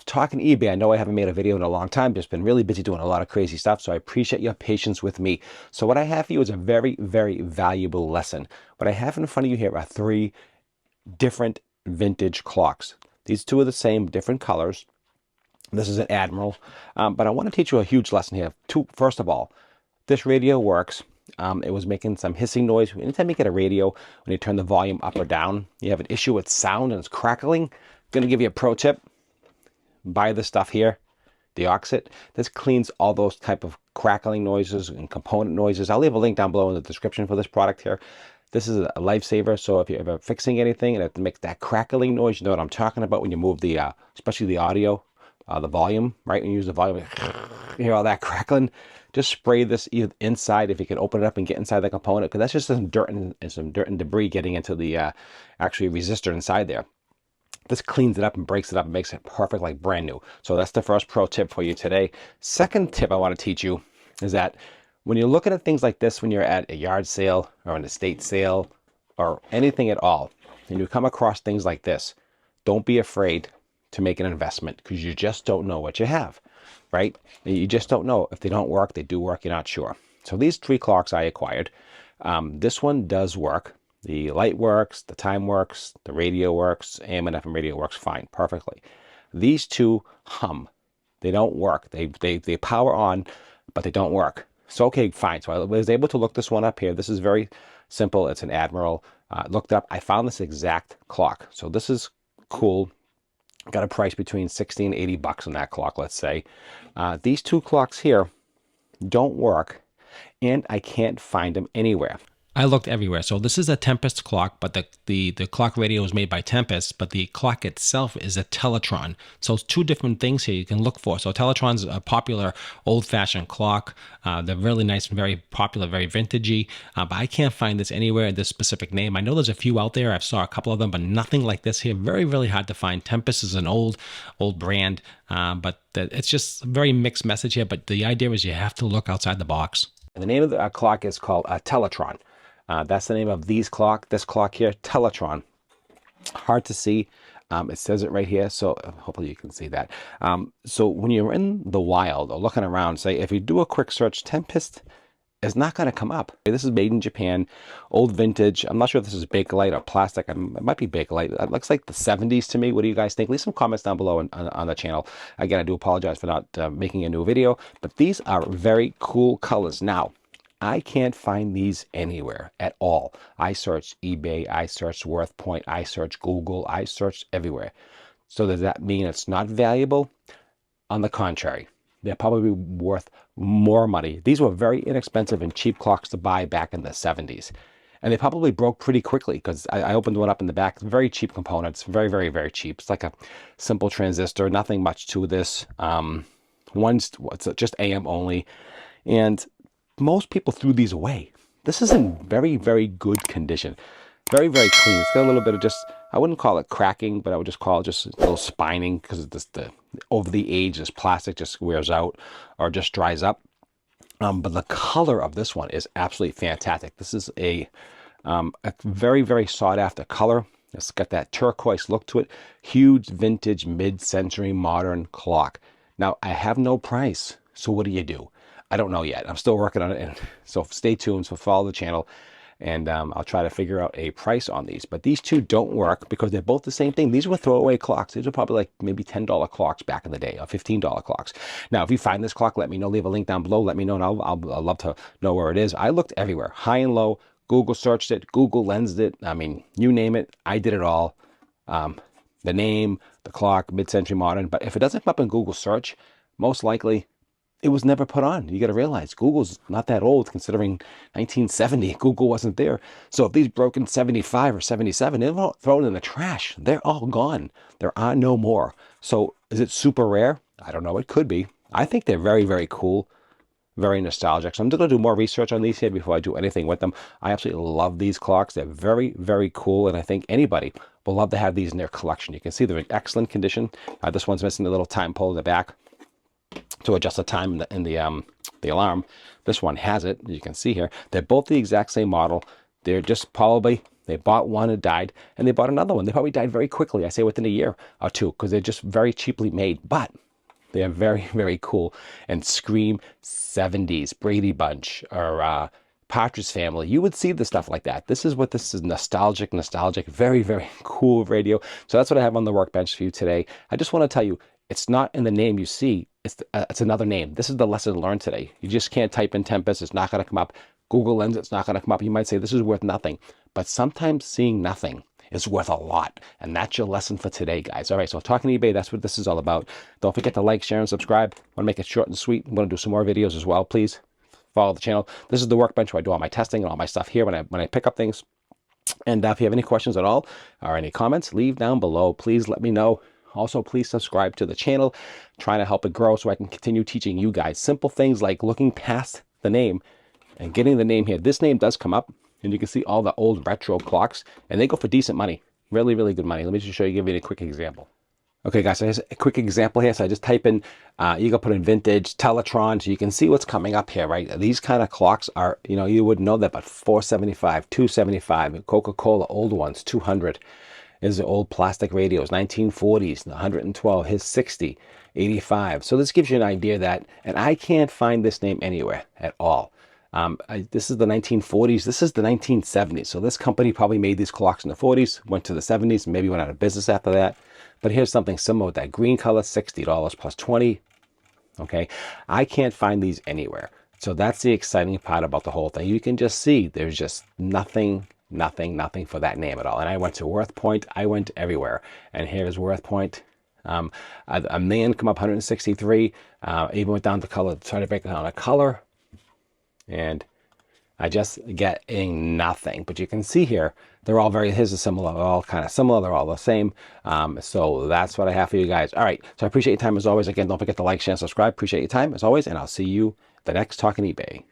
Talking eBay. I know I haven't made a video in a long time, just been really busy doing a lot of crazy stuff. So I appreciate your patience with me. So what I have for you is a very, very valuable lesson. What I have in front of you here are three different vintage clocks. These two are the same, different colors. This is an Admiral, but I want to teach you a huge lesson here. First of all, this radio works. It was making some hissing noise. Anytime you get a radio, when you turn the volume up or down, you have an issue with sound and it's crackling. I'm going to give you a pro tip. Buy this stuff here, the Oxit. This cleans all those type of crackling noises and component noises. I'll leave a link down below in the description for this product here. This is a lifesaver, so if you're ever fixing anything and it makes that crackling noise, you know what I'm talking about when you move the, especially the audio, the volume, right? When you use the volume, you hear all that crackling. Just spray this inside if you can open it up and get inside the component, because that's just some dirt and debris getting into the actually resistor inside there. This cleans it up and breaks it up and makes it perfect, like brand new. So that's the first pro tip for you today. Second tip I want to teach you is that when you're looking at things like this, when you're at a yard sale or an estate sale or anything at all, and you come across things like this, don't be afraid to make an investment, because you just don't know what you have, right? You just don't know. If they don't work, they do work, you're not sure. So these three clocks I acquired. This one does work. The light works, the time works, the radio works, AM and FM radio works fine, perfectly. These two hum. They don't work. They power on, but they don't work. So, okay, fine. So I was able to look this one up here. This is very simple. It's an Admiral. Looked up. I found this exact clock. So this is cool. Got a price between 60 and 80 bucks on that clock, let's say. These two clocks here don't work, and I can't find them anywhere. I looked everywhere. So this is a Tempest clock, but the clock radio is made by Tempest, but the clock itself is a Teletron. So it's two different things here you can look for. So Teletron's a popular old-fashioned clock. They're really nice and very popular, very vintagey, but I can't find this anywhere, this specific name. I know there's a few out there. I've saw a couple of them, but nothing like this here. Very, really hard to find. Tempest is an old brand, but it's just a very mixed message here. But the idea is you have to look outside the box. And the name of the clock is called a Teletron. That's the name of this clock here, Teletron. Hard to see. It says it right here, so hopefully you can see that. So when you're in the wild or looking around, say if you do a quick search, Tempest is not going to come up. This is made in Japan, old vintage. I'm not sure if this is Bakelite or plastic. It might be Bakelite. It looks like the 70s to me. What do you guys think? Leave some comments down below on the channel. Again, I do apologize for not making a new video, but these are very cool colors. Now, I can't find these anywhere at all. I searched eBay, I searched WorthPoint, I searched Google, I searched everywhere. So does that mean it's not valuable? On the contrary, they're probably worth more money. These were very inexpensive and cheap clocks to buy back in the 70s. And they probably broke pretty quickly, because I opened one up in the back. Very cheap components, very, very, very cheap. It's like a simple transistor, nothing much to this. It's just AM only. And most people threw these away. This is in very, very good condition. Very, very clean. It's got a little bit of just, I wouldn't call it cracking, but I would just call it just a little spining, because over the age, this plastic just wears out or just dries up. But the color of this one is absolutely fantastic. This is a very, very sought after color. It's got that turquoise look to it. Huge vintage mid-century modern clock. Now, I have no price. So what do? I don't know yet. I'm still working on it. And so stay tuned. So follow the channel, and I'll try to figure out a price on these. But these two don't work because they're both the same thing. These were throwaway clocks. These were probably like maybe $10 clocks back in the day, or $15 clocks. Now, if you find this clock, let me know. Leave a link down below. Let me know, and I'll love to know where it is. I looked everywhere, high and low. Google searched it. Google lensed it. I mean, you name it. I did it all. The name, the clock, mid-century modern. But if it doesn't come up in Google search, most likely it was never put on. You got to realize Google's not that old, considering 1970, Google wasn't there. So if these broke in 75 or 77, they're all thrown in the trash. They're all gone. There are no more. So is it super rare? I don't know. It could be. I think they're very, very cool, very nostalgic. So I'm just going to do more research on these here before I do anything with them. I absolutely love these clocks. They're very, very cool, and I think anybody will love to have these in their collection. You can see they're in excellent condition. This one's missing the little time pole in the back to adjust the time in the alarm. This one has it. You can see here. They're both the exact same model. They're just probably They bought one, it died, and they bought another one. They probably died very quickly. I say within a year or two, because they're just very cheaply made. But they are very, very cool and scream 70s, Brady Bunch, or Partridge Family. You would see the stuff like that. This is what this is, nostalgic, very, very cool radio. So that's what I have on the workbench for you today. I just want to tell you, it's not in the name you see. It's another name. This is the lesson learned today. You just can't type in Tempest. It's not going to come up. Google Lens, it's not going to come up. You might say this is worth nothing. But sometimes seeing nothing is worth a lot. And that's your lesson for today, guys. All right, so Talking eBay, that's what this is all about. Don't forget to like, share, and subscribe. I want to make it short and sweet. I'm going to do some more videos as well. Please follow the channel. This is the workbench where I do all my testing and all my stuff here when I pick up things. And if you have any questions at all or any comments, leave down below. Please let me know. Also, please subscribe to the channel. Trying to help it grow so I can continue teaching you guys simple things like looking past the name and getting the name here. This name does come up, and you can see all the old retro clocks, and they go for decent money. Really, really good money. Let me just show you, give you a quick example. Okay, guys, so here's a quick example here. So I just type in, you can put in vintage, Teletron, so you can see what's coming up here, right? These kind of clocks are, you wouldn't know that, but $475, $275, Coca-Cola, old ones, $200. Is the old plastic radios, 1940s, 112, his 60, 85. So this gives you an idea that, and I can't find this name anywhere at all. This is the 1940s. This is the 1970s. So this company probably made these clocks in the 40s, went to the 70s, maybe went out of business after that. But here's something similar with that green color, $60 plus 20. Okay, I can't find these anywhere. So that's the exciting part about the whole thing. You can just see there's just nothing for that name at all. And I went to Worth Point. I went everywhere. And here's Worth Point. A man come up 163. Even went down to color, trying to break down a color. And I just getting nothing. But you can see here, they're all here's a similar, all kind of similar. They're all the same. So that's what I have for you guys. All right. So I appreciate your time as always. Again, don't forget to like, share, and subscribe. Appreciate your time as always. And I'll see you the next Talking eBay.